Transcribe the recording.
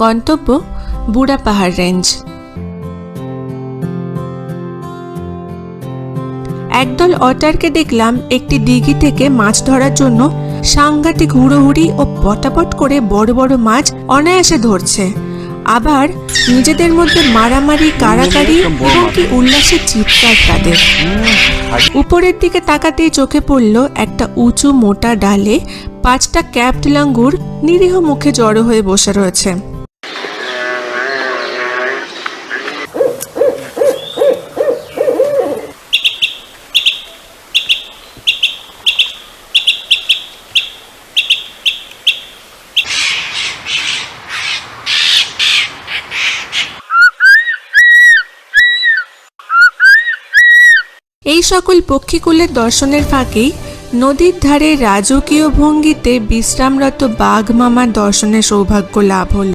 গন্তব্য বুড়া পাহাড় রেঞ্জ। একদল অটারকে দেখলাম একটি দিঘি থেকে মাছ ধরার জন্য সাংঘাতিক হুড়োহুড়ি ও পটাপট করে বড় বড় মাছ অনায়াসে ধরছে। আবার নিজেদের মধ্যে মারামারি, কাড়াকাড়ি এবং কি উল্লাসের চিৎকার তাদের। উপরের দিকে তাকাতেই চোখে পড়ল একটা উঁচু মোটা ডালে 5টা ক্যাপড লাঙ্গুর নিরীহ মুখে জড়ো হয়ে বসে রয়েছে। এই সকল পক্ষীকুলের দর্শনের ফাঁকেই নদীর ধারে রাজকীয় ভঙ্গিতে বিশ্রামরত বাঘ মামার দর্শনের সৌভাগ্য লাভ হল।